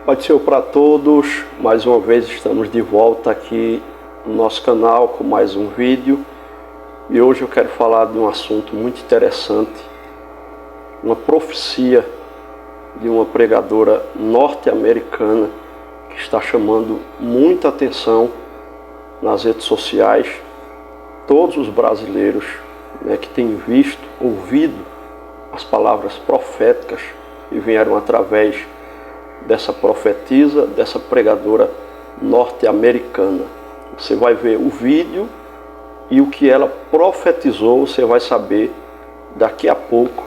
Pai do Senhor para todos, mais uma vez estamos de volta aqui no nosso canal com mais um vídeo. E hoje eu quero falar de um assunto muito interessante, uma profecia de uma pregadora norte-americana que está chamando muita atenção nas redes sociais. Todos os brasileiros que têm visto, ouvido as palavras proféticas que vieram através dessa profetisa, dessa pregadora norte-americana. Você vai ver o vídeo e o que ela profetizou, você vai saber daqui a pouco.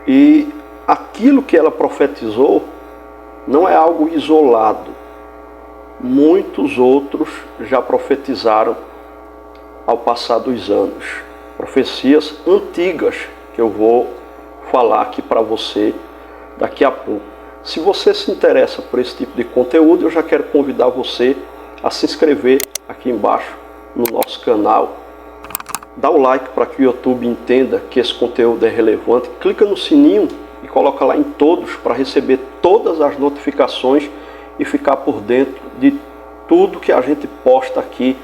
E aquilo que ela profetizou não é algo isolado. Muitos outros já profetizaram ao passar dos anos. Profecias antigas que eu vou falar aqui para você daqui a pouco. Se você se interessa por esse tipo de conteúdo, eu já quero convidar você a se inscrever aqui embaixo no nosso canal. Dá o like para que o YouTube entenda que esse conteúdo é relevante. Clica no sininho e coloca lá em todos para receber todas as notificações e ficar por dentro de tudo que a gente posta aqui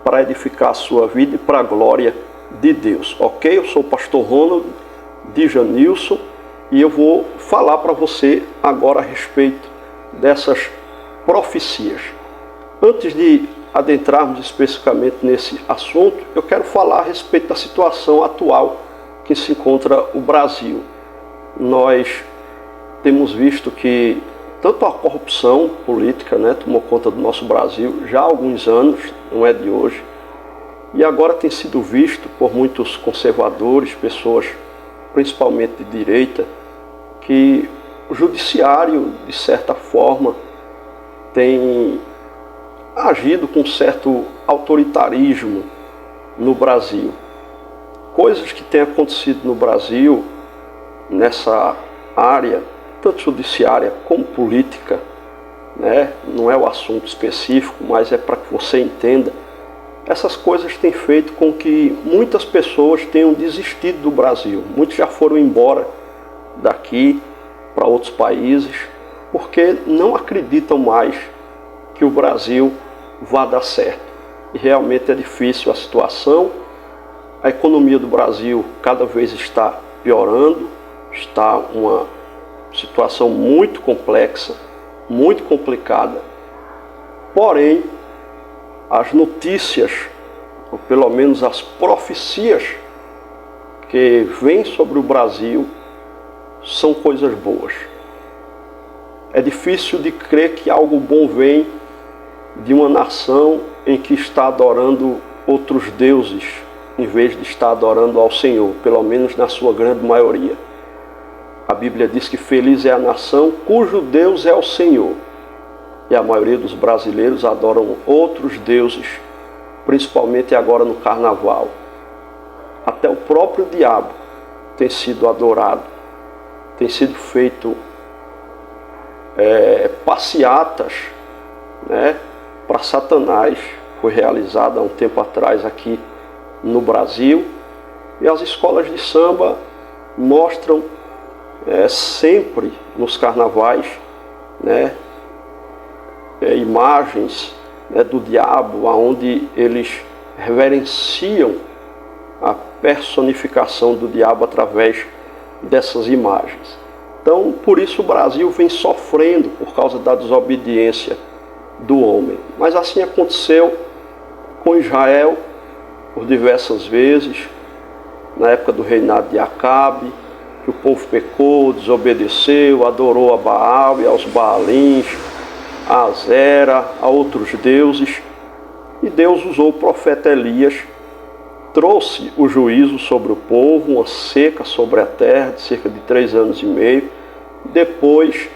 para edificar a sua vida e para a glória de Deus. Ok? Eu sou o pastor Ronald Djanilson. E eu vou falar para você agora a respeito dessas profecias. Antes de adentrarmos especificamente nesse assunto, eu quero falar a respeito da situação atual que se encontra o Brasil. Nós temos visto que tanto a corrupção política tomou conta do nosso Brasil já há alguns anos, não é de hoje, e agora tem sido visto por muitos conservadores, pessoas principalmente de direita, que o judiciário, de certa forma, tem agido com certo autoritarismo no Brasil. Coisas que têm acontecido no Brasil, nessa área, tanto judiciária como política, não é o assunto específico, mas é para que você entenda. Essas coisas têm feito com que muitas pessoas tenham desistido do Brasil. Muitos já foram embora daqui para outros países, porque não acreditam mais que o Brasil vá dar certo. E realmente é difícil a situação. A economia do Brasil cada vez está piorando, está uma situação muito complexa, muito complicada. Porém, as notícias, ou pelo menos as profecias que vêm sobre o Brasil, são coisas boas. É difícil de crer que algo bom vem de uma nação em que está adorando outros deuses, em vez de estar adorando ao Senhor, pelo menos na sua grande maioria. A Bíblia diz que feliz é a nação cujo Deus é o Senhor. E a maioria dos brasileiros adoram outros deuses, principalmente agora no carnaval. Até o próprio diabo tem sido adorado, tem sido feito passeatas para Satanás. Foi realizada há um tempo atrás aqui no Brasil. E as escolas de samba mostram sempre nos carnavais imagens do diabo, onde eles reverenciam a personificação do diabo através dessas imagens. Então, por isso o Brasil vem sofrendo por causa da desobediência do homem. Mas assim aconteceu com Israel por diversas vezes, na época do reinado de Acabe, que o povo pecou, desobedeceu, adorou a Baal e aos Baalins, a Azera, a outros deuses, e Deus usou o profeta Elias, trouxe o juízo sobre o povo, uma seca sobre a terra de cerca de 3 anos e meio. Depois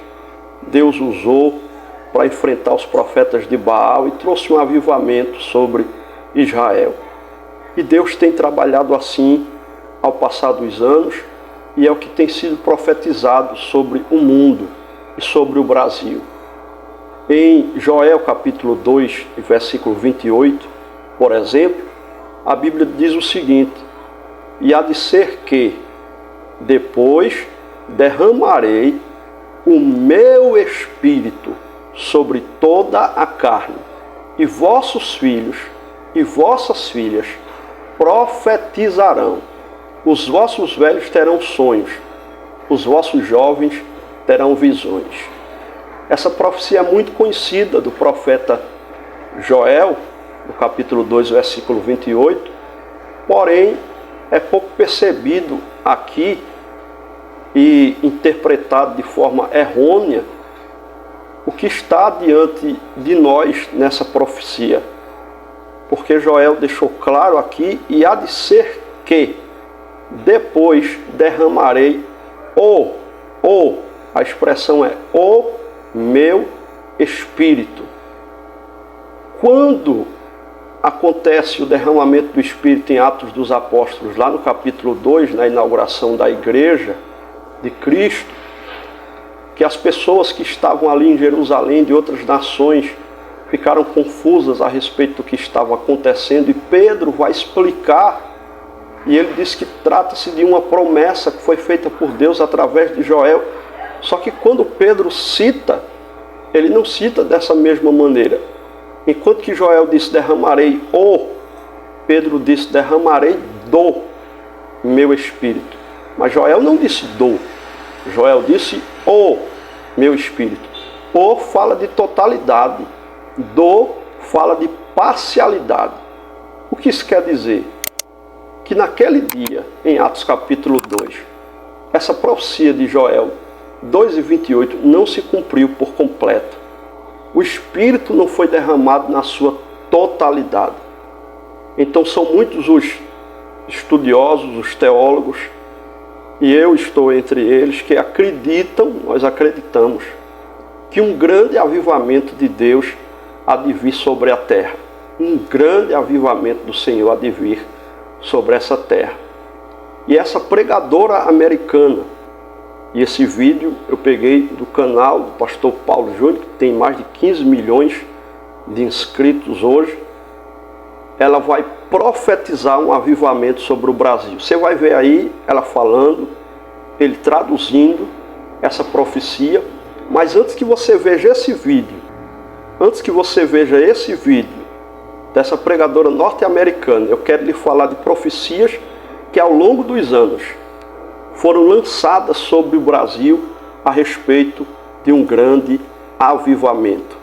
Deus usou para enfrentar os profetas de Baal e trouxe um avivamento sobre Israel. E Deus tem trabalhado assim ao passar dos anos, e é o que tem sido profetizado sobre o mundo e sobre o Brasil. Em Joel capítulo 2, versículo 28, por exemplo, a Bíblia diz o seguinte: e há de ser que depois derramarei o meu espírito sobre toda a carne, e vossos filhos e vossas filhas profetizarão, os vossos velhos terão sonhos, os vossos jovens terão visões. Essa profecia é muito conhecida do profeta Joel, no capítulo 2, versículo 28, porém é pouco percebido aqui e interpretado de forma errônea o que está diante de nós nessa profecia. Porque Joel deixou claro aqui, e há de ser que depois derramarei a expressão é o meu espírito. Quando acontece o derramamento do Espírito em Atos dos Apóstolos, lá no capítulo 2, na inauguração da igreja de Cristo, que as pessoas que estavam ali em Jerusalém, de outras nações, ficaram confusas a respeito do que estava acontecendo, e Pedro vai explicar, e ele diz que trata-se de uma promessa que foi feita por Deus através de Joel. Só que quando Pedro cita, ele não cita dessa mesma maneira. Enquanto que Joel disse derramarei Pedro disse derramarei do meu espírito. Mas Joel não disse do, Joel disse o meu espírito. O fala de totalidade, do fala de parcialidade. O que isso quer dizer? Que naquele dia, em Atos capítulo 2, essa profecia de Joel 2:28 não se cumpriu por completo. O Espírito não foi derramado na sua totalidade. Então são muitos os estudiosos, os teólogos, e eu estou entre eles, que acreditam, nós acreditamos, que um grande avivamento de Deus há de vir sobre a terra. Um grande avivamento do Senhor há de vir sobre essa terra. E essa pregadora americana, e esse vídeo eu peguei do canal do pastor Paulo Júnior, que tem mais de 15 milhões de inscritos hoje, ela vai profetizar um avivamento sobre o Brasil. Você vai ver aí ela falando, ele traduzindo essa profecia. Mas antes que você veja esse vídeo, dessa pregadora norte-americana, eu quero lhe falar de profecias que ao longo dos anos foram lançadas sobre o Brasil a respeito de um grande avivamento.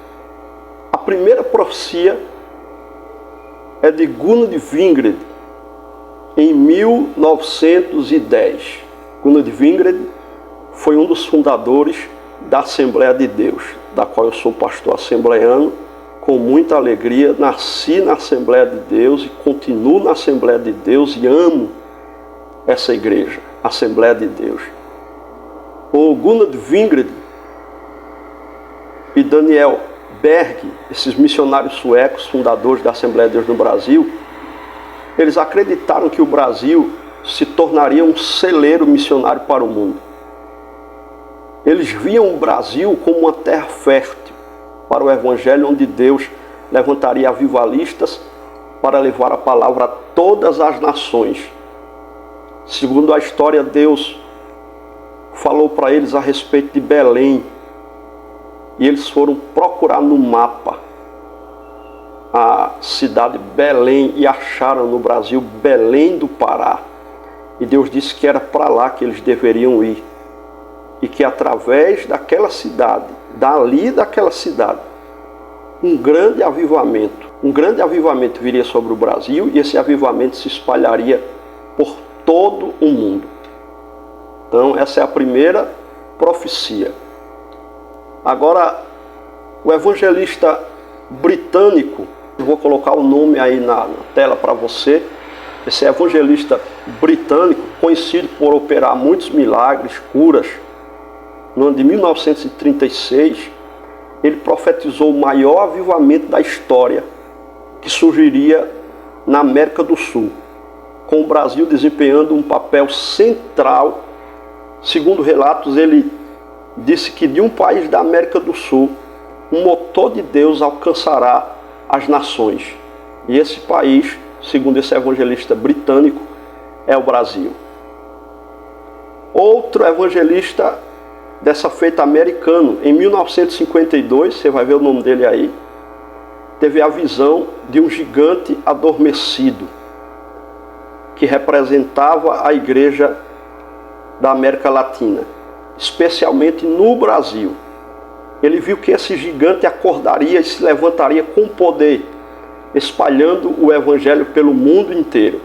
A primeira profecia é de Gunnar Wingred, em 1910. Gunnar Wingred foi um dos fundadores da Assembleia de Deus, da qual eu sou pastor assembleiano. Com muita alegria, nasci na Assembleia de Deus e continuo na Assembleia de Deus e amo essa igreja, Assembleia de Deus. O Gunnar Wingred e Daniel Berg, esses missionários suecos, fundadores da Assembleia de Deus no Brasil, eles acreditaram que o Brasil se tornaria um celeiro missionário para o mundo. Eles viam o Brasil como uma terra fértil para o Evangelho, onde Deus levantaria avivalistas para levar a palavra a todas as nações. Segundo a história, Deus falou para eles a respeito de Belém. E eles foram procurar no mapa a cidade Belém e acharam no Brasil Belém do Pará. E Deus disse que era para lá que eles deveriam ir. E que através daquela cidade, daquela cidade, um grande avivamento viria sobre o Brasil, e esse avivamento se espalharia por todo o mundo. Então essa é a primeira profecia. Agora, o evangelista britânico, eu vou colocar o nome aí na tela para você. Esse evangelista britânico, conhecido por operar muitos milagres, curas, no ano de 1936, ele profetizou o maior avivamento da história que surgiria na América do Sul, com o Brasil desempenhando um papel central. Segundo relatos, ele disse que de um país da América do Sul, um motor de Deus alcançará as nações. E esse país, segundo esse evangelista britânico, é o Brasil. Outro evangelista dessa feita americano. Em 1952, você vai ver o nome dele aí, teve a visão de um gigante adormecido, que representava a igreja da América Latina, especialmente no Brasil. Ele viu que esse gigante acordaria e se levantaria com poder, espalhando o evangelho pelo mundo inteiro.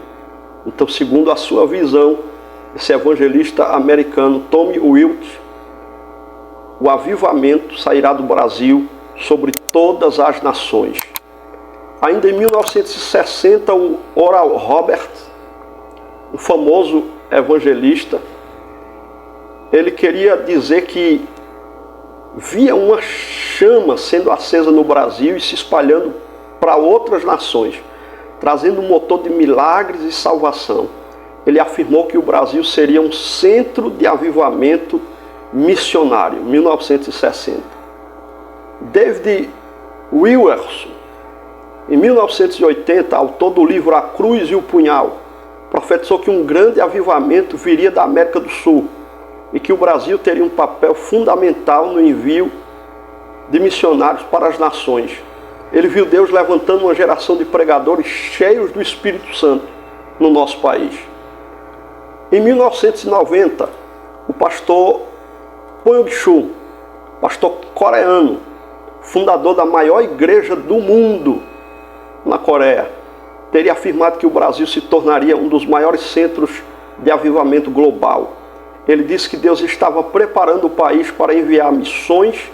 Então, segundo a sua visão, esse evangelista americano, Tommy Wilk, o avivamento sairá do Brasil sobre todas as nações. Ainda em 1960, o Oral Roberts, um famoso evangelista, ele queria dizer que via uma chama sendo acesa no Brasil e se espalhando para outras nações, trazendo um motor de milagres e salvação. Ele afirmou que o Brasil seria um centro de avivamento missionário, 1960. David Wilkerson, em 1980, autor do livro A Cruz e o Punhal, profetizou que um grande avivamento viria da América do Sul e que o Brasil teria um papel fundamental no envio de missionários para as nações. Ele viu Deus levantando uma geração de pregadores cheios do Espírito Santo no nosso país. Em 1990, o pastor Pyeong-chul, pastor coreano, fundador da maior igreja do mundo na Coreia, teria afirmado que o Brasil se tornaria um dos maiores centros de avivamento global. Ele disse que Deus estava preparando o país para enviar missões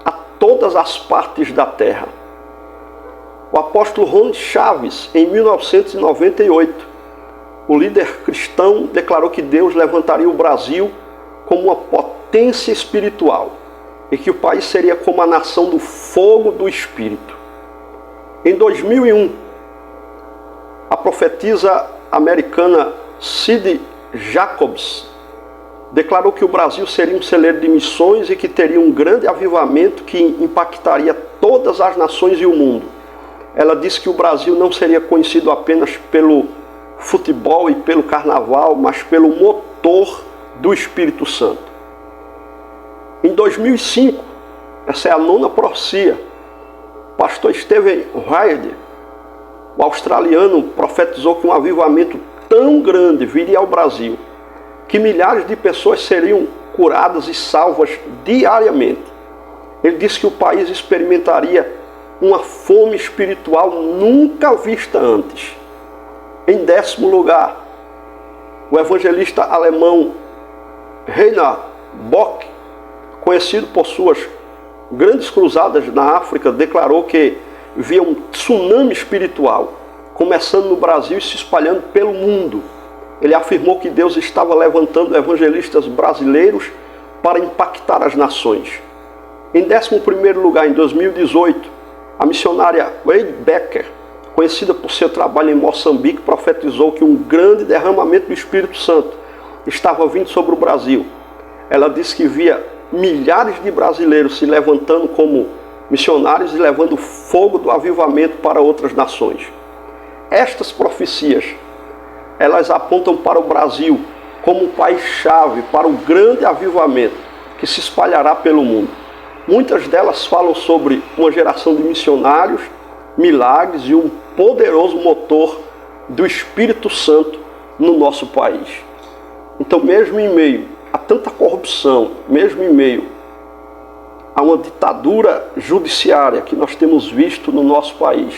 a todas as partes da terra. O apóstolo Ron Chaves, em 1998, o líder cristão declarou que Deus levantaria o Brasil como uma potência espiritual e que o país seria como a nação do fogo do Espírito. Em 2001, a profetisa americana Sid Jacobs declarou que o Brasil seria um celeiro de missões e que teria um grande avivamento que impactaria todas as nações e o mundo. Ela disse que o Brasil não seria conhecido apenas pelo futebol e pelo carnaval, mas pelo motor do Espírito Santo. Em 2005, essa é a 9ª profecia, o pastor Stephen Ryder, o australiano, profetizou que um avivamento tão grande viria ao Brasil, que milhares de pessoas seriam curadas e salvas diariamente. Ele disse que o país experimentaria uma fome espiritual nunca vista antes. Em 10º lugar, o evangelista alemão Reinhard Bock, conhecido por suas grandes cruzadas na África, declarou que via um tsunami espiritual, começando no Brasil e se espalhando pelo mundo. Ele afirmou que Deus estava levantando evangelistas brasileiros para impactar as nações. Em 11º lugar, em 2018, a missionária Wade Becker, conhecida por seu trabalho em Moçambique, profetizou que um grande derramamento do Espírito Santo estava vindo sobre o Brasil. Ela disse que via milhares de brasileiros se levantando como missionários e levando fogo do avivamento para outras nações. Estas profecias, elas apontam para o Brasil como um país-chave para o grande avivamento que se espalhará pelo mundo. Muitas delas falam sobre uma geração de missionários, milagres e um poderoso motor do Espírito Santo no nosso país. Então, mesmo em meio a tanta corrupção, mesmo em meio a uma ditadura judiciária que nós temos visto no nosso país,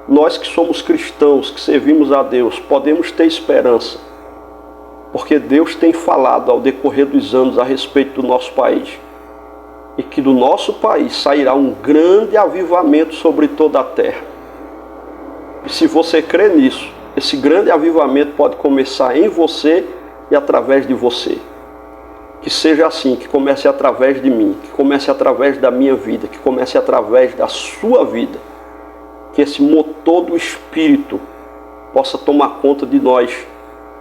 nós que somos cristãos, que servimos a Deus, podemos ter esperança, porque Deus tem falado ao decorrer dos anos a respeito do nosso país, e que do nosso país sairá um grande avivamento sobre toda a terra. E se você crê nisso, esse grande avivamento pode começar em você e através de você. Que seja assim, que comece através de mim, que comece através da minha vida, que comece através da sua vida. Que esse motor do Espírito possa tomar conta de nós,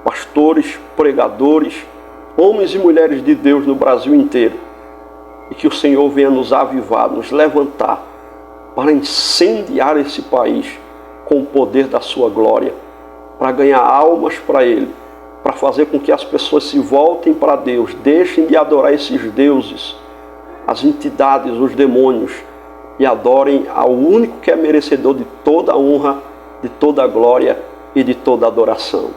pastores, pregadores, homens e mulheres de Deus no Brasil inteiro. E que o Senhor venha nos avivar, nos levantar para incendiar esse país com o poder da sua glória, para ganhar almas para Ele, para fazer com que as pessoas se voltem para Deus, deixem de adorar esses deuses, as entidades, os demônios, e adorem ao único que é merecedor de toda a honra, de toda a glória e de toda a adoração.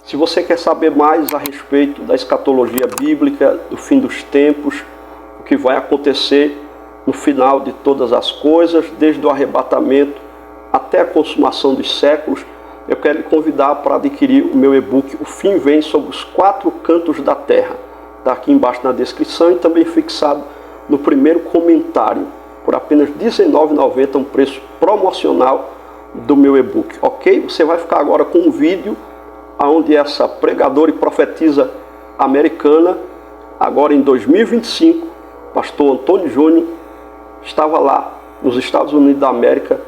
Se você quer saber mais a respeito da escatologia bíblica, do fim dos tempos, o que vai acontecer no final de todas as coisas, desde o arrebatamento até a consumação dos séculos, eu quero lhe convidar para adquirir o meu e-book O Fim Vem sobre os 4 cantos da terra. Está aqui embaixo na descrição e também fixado no primeiro comentário, por apenas R$19,90, um preço promocional do meu e-book, ok? Você vai ficar agora com um vídeo onde essa pregadora e profetisa americana, agora em 2025, pastor Antônio Júnior, estava lá nos Estados Unidos da América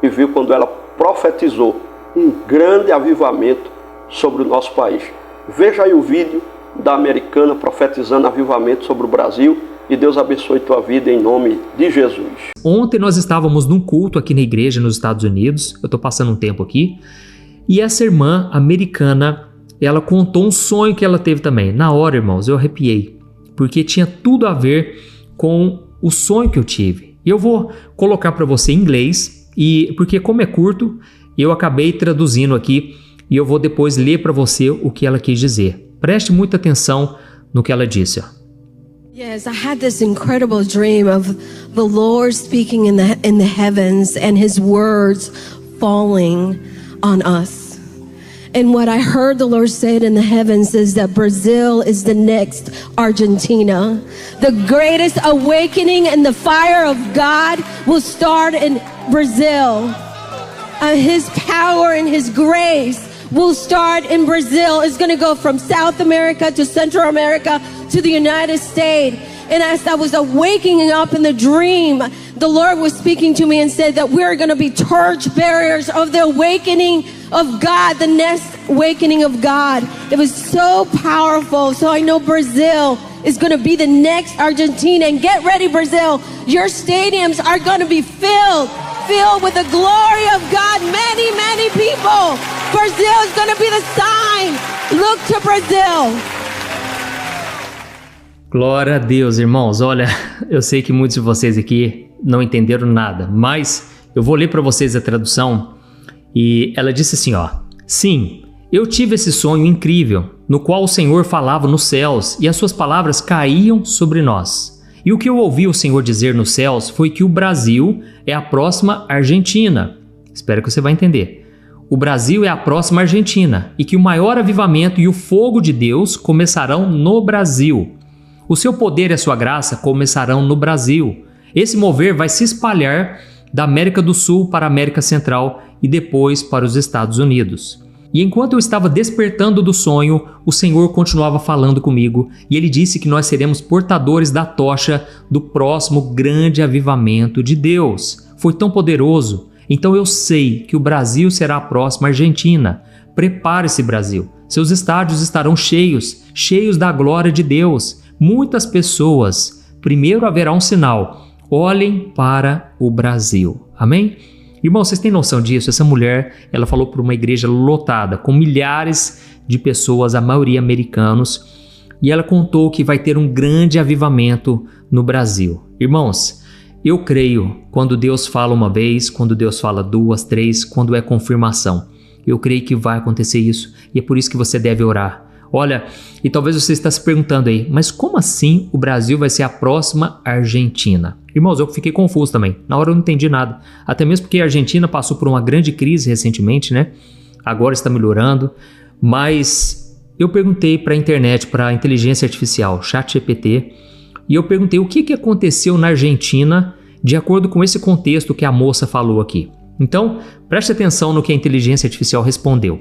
e viu quando ela profetizou um grande avivamento sobre o nosso país. Veja aí o vídeo da americana profetizando avivamento sobre o Brasil. E Deus abençoe tua vida em nome de Jesus. Ontem nós estávamos num culto aqui na igreja nos Estados Unidos. Eu estou passando um tempo aqui. E essa irmã americana, ela contou um sonho que ela teve também. Na hora, irmãos, eu arrepiei. Porque tinha tudo a ver com o sonho que eu tive. E eu vou colocar para você em inglês. Porque como é curto, eu acabei traduzindo aqui. E eu vou depois ler para você o que ela quis dizer. Preste muita atenção no que ela disse, ó. Yes, I had this incredible dream of the Lord speaking in the heavens and his words falling on us. And what I heard the Lord said in the heavens is that Brazil is the next Argentina. The greatest awakening and the fire of God will start in Brazil. His power and his grace will start in Brazil. It's going to go from South America to Central America to the United States. And as I was waking up in the dream, the Lord was speaking to me and said that we're going to be torch bearers of the awakening of God, the next awakening of God. It was so powerful. So I know Brazil is going to be the next Argentina. And get ready, Brazil. Your stadiums are going to be filled with the glory of God. Many, many people. Brazil is going to be the sign. Look to Brazil. Glória a Deus, irmãos. Olha, eu sei que muitos de vocês aqui não entenderam nada, mas eu vou ler para vocês a tradução. E ela disse assim, ó: Sim, eu tive esse sonho incrível, no qual o Senhor falava nos céus e as suas palavras caíam sobre nós. E o que eu ouvi o Senhor dizer nos céus foi que o Brasil é a próxima Argentina. Espero que você vai entender. O Brasil é a próxima Argentina e que o maior avivamento e o fogo de Deus começarão no Brasil. O seu poder e a sua graça começarão no Brasil. Esse mover vai se espalhar da América do Sul para a América Central e depois para os Estados Unidos. E enquanto eu estava despertando do sonho, o Senhor continuava falando comigo e Ele disse que nós seremos portadores da tocha do próximo grande avivamento de Deus. Foi tão poderoso. Então eu sei que o Brasil será a próxima Argentina. Prepare-se, Brasil. Seus estádios estarão cheios da glória de Deus. Muitas pessoas. Primeiro haverá um sinal. Olhem para o Brasil. Amém? Irmão, vocês têm noção disso? Essa mulher, ela falou para uma igreja lotada, com milhares de pessoas, a maioria americanos, e ela contou que vai ter um grande avivamento no Brasil. Irmãos, eu creio quando Deus fala uma vez, quando Deus fala duas, três, quando é confirmação. Eu creio que vai acontecer isso e é por isso que você deve orar. Olha, e talvez você está se perguntando aí, mas como assim o Brasil vai ser a próxima Argentina? Irmãos, eu fiquei confuso também. Na hora eu não entendi nada. Até mesmo porque a Argentina passou por uma grande crise recentemente, né? Agora está melhorando. Mas eu perguntei para a internet, para a inteligência artificial, ChatGPT, e eu perguntei o que aconteceu na Argentina de acordo com esse contexto que a moça falou aqui. Então, preste atenção no que a inteligência artificial respondeu.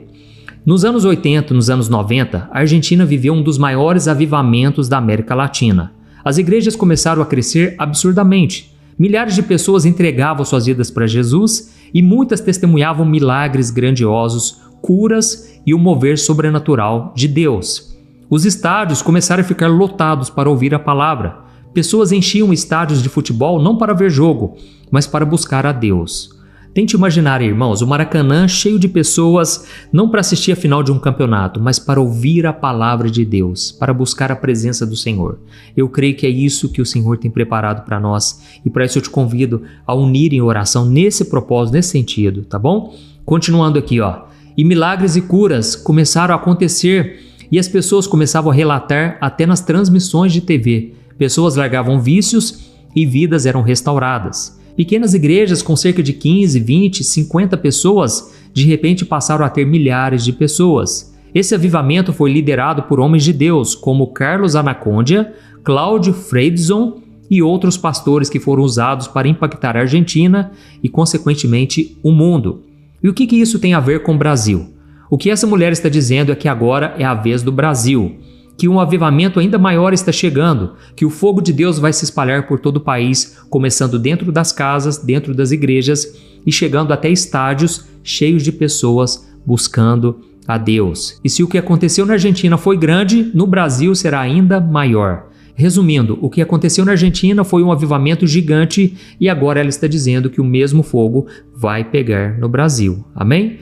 Nos anos 80, nos anos 90, a Argentina viveu um dos maiores avivamentos da América Latina. As igrejas começaram a crescer absurdamente. Milhares de pessoas entregavam suas vidas para Jesus e muitas testemunhavam milagres grandiosos, curas e o mover sobrenatural de Deus. Os estádios começaram a ficar lotados para ouvir a palavra. Pessoas enchiam estádios de futebol não para ver jogo, mas para buscar a Deus. Tente imaginar, irmãos, o Maracanã cheio de pessoas, não para assistir a final de um campeonato, mas para ouvir a palavra de Deus, para buscar a presença do Senhor. Eu creio que é isso que o Senhor tem preparado para nós, e para isso eu te convido a unir em oração nesse propósito, nesse sentido, tá bom? Continuando aqui, ó. E milagres e curas começaram a acontecer, e as pessoas começavam a relatar até nas transmissões de TV. Pessoas largavam vícios e vidas eram restauradas. Pequenas igrejas com cerca de 15, 20, 50 pessoas, de repente passaram a ter milhares de pessoas. Esse avivamento foi liderado por homens de Deus, como Carlos Anacondia, Cláudio Freidson e outros pastores que foram usados para impactar a Argentina e, consequentemente, o mundo. E o que isso tem a ver com o Brasil? O que essa mulher está dizendo é que agora é a vez do Brasil, que um avivamento ainda maior está chegando, que o fogo de Deus vai se espalhar por todo o país, começando dentro das casas, dentro das igrejas e chegando até estádios cheios de pessoas buscando a Deus. E se o que aconteceu na Argentina foi grande, no Brasil será ainda maior. Resumindo, o que aconteceu na Argentina foi um avivamento gigante e agora ela está dizendo que o mesmo fogo vai pegar no Brasil. Amém?